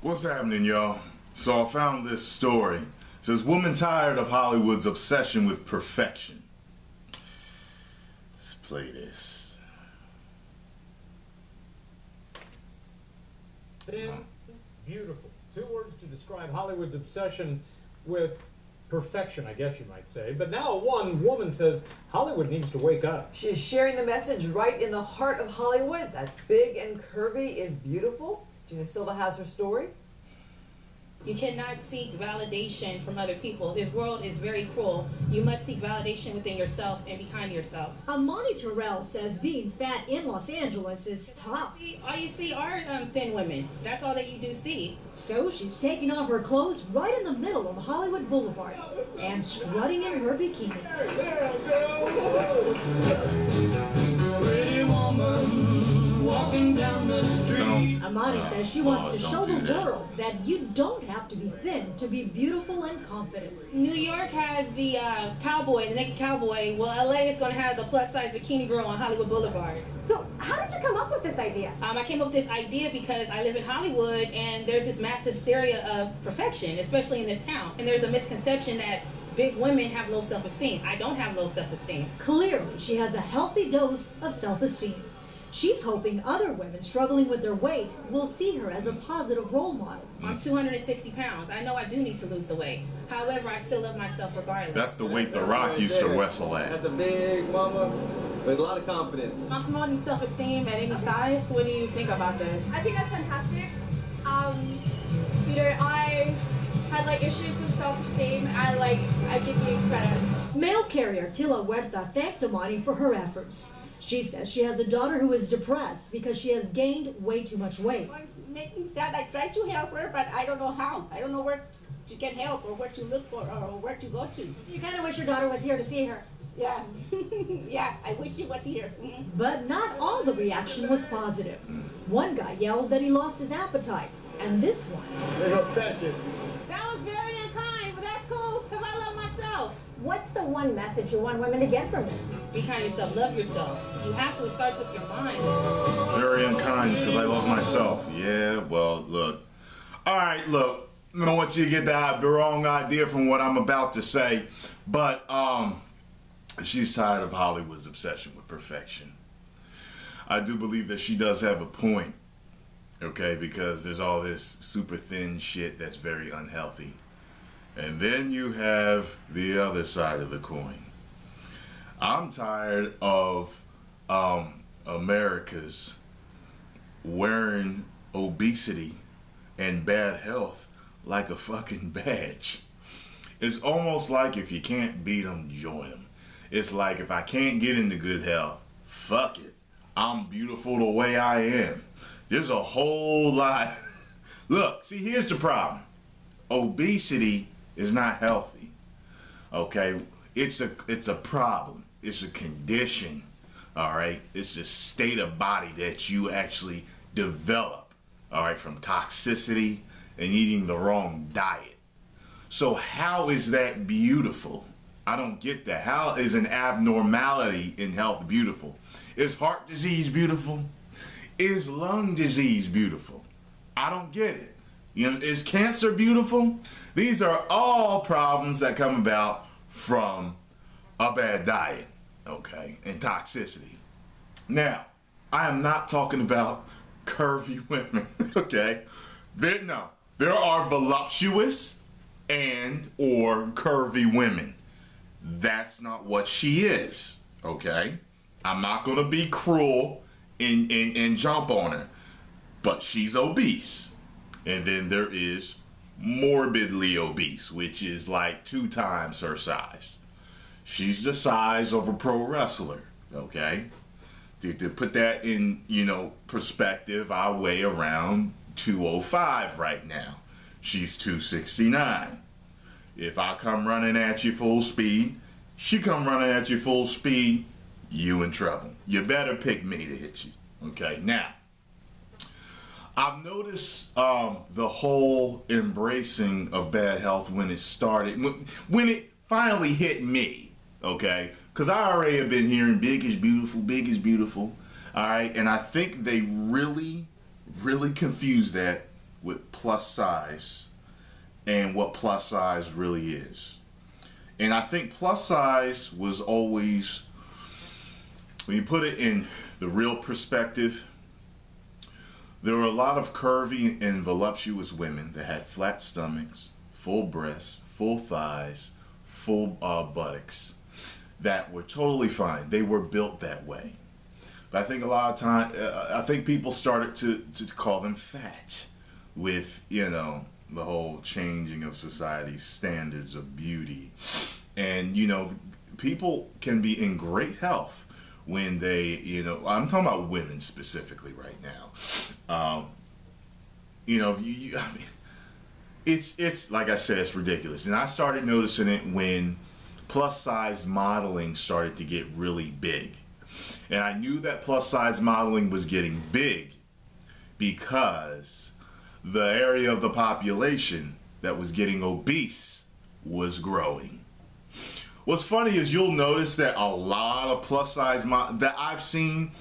What's happening, y'all? So I found this story. It says, woman tired of Hollywood's obsession with perfection. Let's play this. Thin, beautiful. 2 words to describe Hollywood's obsession with perfection, I guess you might say. But now one woman says Hollywood needs to wake up. She is sharing the message right in the heart of Hollywood. That big and curvy is beautiful. Gina Silva has her story. You cannot seek validation from other people. This world is very cruel. You must seek validation within yourself and be kind to yourself. Amani Terrell says being fat in Los Angeles is tough. All you see are thin women. That's all that you do see. So she's taking off her clothes right in the middle of Hollywood Boulevard and strutting in her bikini. Pretty woman walking down the street. Amani says she wants to show the world that you don't have to be thin to be beautiful and confident. New York has the cowboy, the naked cowboy. Well, LA is going to have the plus-size bikini girl on Hollywood Boulevard. So how did you come up with this idea? I came up with this idea because I live in Hollywood and there's this mass hysteria of perfection, especially in this town. And there's a misconception that big women have low self-esteem. I don't have low self-esteem. Clearly, she has a healthy dose of self-esteem. She's hoping other women struggling with their weight will see her as a positive role model. I'm 260 pounds. I know I do need to lose the weight. However, I still love myself regardless. That's the weight The Rock used to wrestle at. That's a big mama with a lot of confidence. I'm promoting self-esteem at any size. What do you think about this? I think that's fantastic. I had issues with self-esteem. I give you credit. Mail carrier Tila Huerta thanked Amani for her efforts. She says she has a daughter who is depressed because she has gained way too much weight. It's making sad. I try to help her, but I don't know how. I don't know where to get help or where to look for or where to go to. You kind of wish your daughter was here to see her. Yeah, yeah, I wish she was here. But not all the reaction was positive. One guy yelled that he lost his appetite, and this one. Little precious. That was very unkind, but that's cool because I love myself. What's the one message you want women to get from this? Be kind to yourself. Love yourself. You have to. It starts with your mind. It's very unkind because I love myself. Yeah, well, look. All right, look. I don't want you to get the wrong idea from what I'm about to say, but she's tired of Hollywood's obsession with perfection. I do believe that she does have a point, okay, because there's all this super thin shit that's very unhealthy. And then you have the other side of the coin. I'm tired of America's wearing obesity and bad health like a fucking badge. It's almost like if you can't beat them, join them. It's like if I can't get into good health, fuck it. I'm beautiful the way I am. There's a whole lot. Look, see, here's the problem. Obesity is not healthy. Okay? It's a problem. It's a condition. All right? It's a state of body that you actually develop. All right? From toxicity and eating the wrong diet. So how is that beautiful? I don't get that. How is an abnormality in health beautiful? Is heart disease beautiful? Is lung disease beautiful? I don't get it. You know, is cancer beautiful? These are all problems that come about from a bad diet, okay, and toxicity. Now, I am not talking about curvy women, okay? There are voluptuous and or curvy women. That's not what she is, okay? I'm not gonna be cruel and jump on her, but she's obese. And then there is morbidly obese, which is like 2 times her size. She's the size of a pro wrestler, okay? To put that in, perspective, I weigh around 205 right now. She's 269. If I come running at you full speed, she come running at you full speed, you in trouble. You better pick me to hit you, okay? Now, I've noticed the whole embracing of bad health when it started, when it finally hit me, okay? Because I already have been hearing big is beautiful, all right? And I think they really confuse that with plus size and what plus size really is. And I think plus size was always, when you put it in the real perspective, there were a lot of curvy and voluptuous women that had flat stomachs, full breasts, full thighs, full buttocks that were totally fine. They were built that way. But I think a lot of time, I think people started to call them fat with, you know, the whole changing of society's standards of beauty. And, you know, people can be in great health when they, you know, I'm talking about women specifically right now. You know, I mean, it's like I said, it's ridiculous. And I started noticing it when plus size modeling started to get really big. And I knew that plus size modeling was getting big because the area of the population that was getting obese was growing. What's funny is you'll notice that a lot of plus size that I've seen,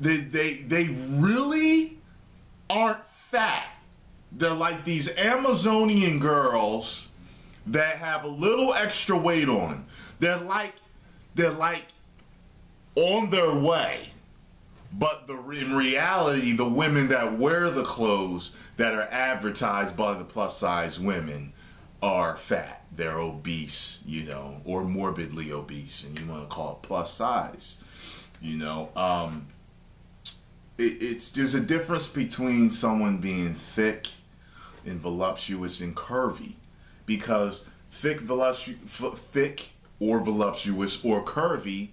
they really aren't fat. They're like these Amazonian girls that have a little extra weight on them. They're like on their way. But in reality, the women that wear the clothes that are advertised by the plus size women are fat. They're obese, you know, or morbidly obese, and you want to call it plus size. You know, there's a difference between someone being thick and voluptuous and curvy, because thick or voluptuous or curvy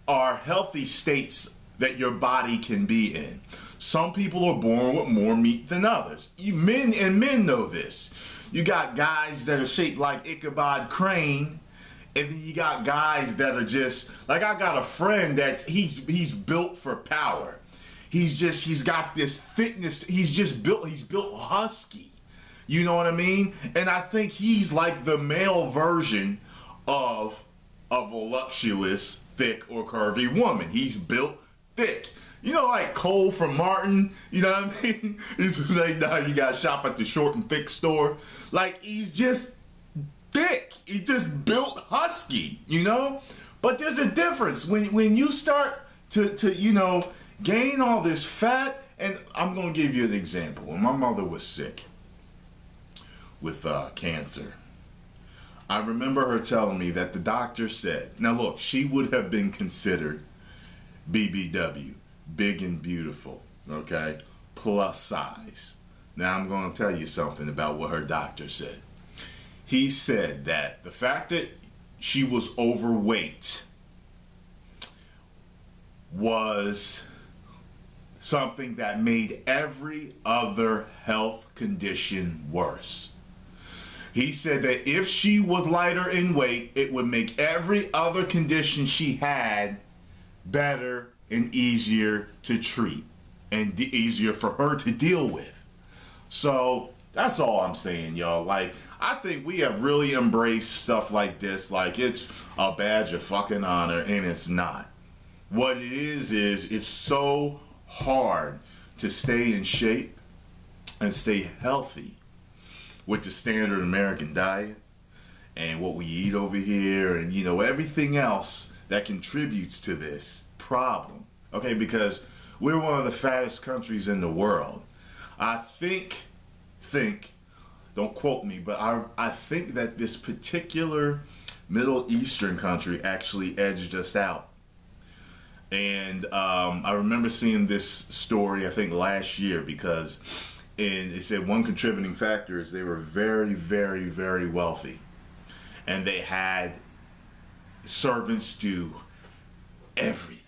are healthy states that your body can be in. Some people are born with more meat than others. Men know this. You got guys that are shaped like Ichabod Crane, and then you got guys that are just like, I got a friend that he's built for power. He's got this fitness. He's built husky. You know what I mean? And I think he's like the male version of a voluptuous, thick or curvy woman. He's built thick. You know, like Cole from Martin, you know what I mean? He's just like, nah, you gotta shop at the short and thick store. Like, he's just thick. He just built husky, you know? But there's a difference when you start to you know, gain all this fat. And I'm gonna give you an example. When my mother was sick with cancer, I remember her telling me that the doctor said, now look, she would have been considered BBW, big and beautiful, okay, plus size. Now I'm going to tell you something about what her doctor said. He said that the fact that she was overweight was something that made every other health condition worse. He said that if she was lighter in weight, it would make every other condition she had better and easier to treat and easier for her to deal with. So that's all I'm saying, y'all. Like, I think we have really embraced stuff like this like it's a badge of fucking honor, and it's not. What it is it's so hard to stay in shape and stay healthy with the standard American diet and what we eat over here and, you know, everything else that contributes to this problem. Okay, because we're one of the fattest countries in the world. I think, don't quote me, but I think that this particular Middle Eastern country actually edged us out. And I remember seeing this story, I think last year, because it said one contributing factor is they were very, very, very wealthy. And they had servants do everything.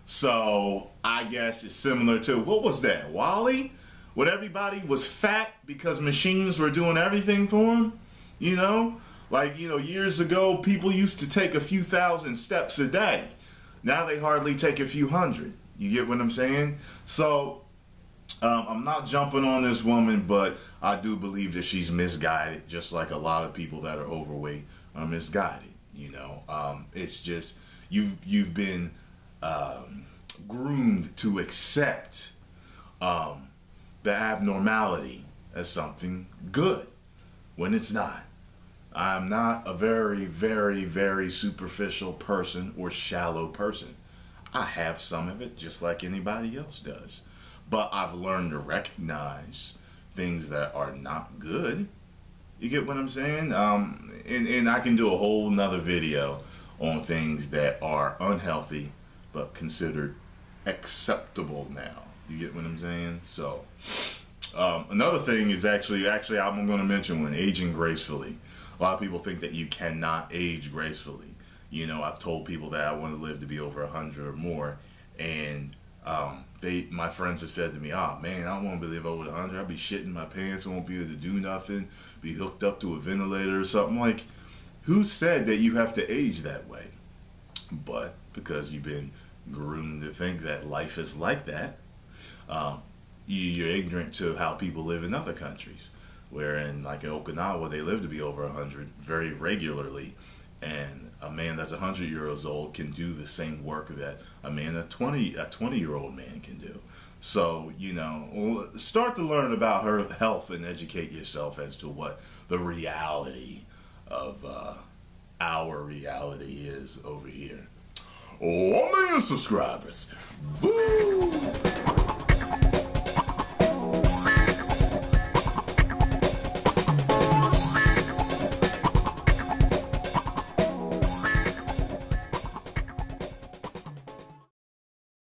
So I guess it's similar to, what was that, Wall-E? When everybody was fat because machines were doing everything for them, you know? Like, you know, years ago, people used to take a few thousand steps a day. Now they hardly take a few hundred. You get what I'm saying? So I'm not jumping on this woman, but I do believe that she's misguided, just like a lot of people that are overweight are misguided. You know, it's just you've been groomed to accept the abnormality as something good when it's not. I'm not a very, very, very superficial person or shallow person. I have some of it just like anybody else does. But I've learned to recognize things that are not good. You get what I'm saying? And I can do a whole nother video on things that are unhealthy but considered acceptable now. You get what I'm saying? So, another thing is actually I'm going to mention one, aging gracefully. A lot of people think that you cannot age gracefully. You know, I've told people that I want to live to be over 100 or more, and my friends have said to me, "Oh man, I don't want to live over 100. I'll be shitting my pants. I won't be able to do nothing. Be hooked up to a ventilator or something." Like, who said that you have to age that way? But because you've been groomed to think that life is like that, you're ignorant to how people live in other countries. Where in like in Okinawa, they live to be over 100 very regularly, and a man that's 100 years old can do the same work that a 20-year-old man can do. So, you know, start to learn about her health and educate yourself as to what the reality of our reality is over here. 1 million subscribers. Woo!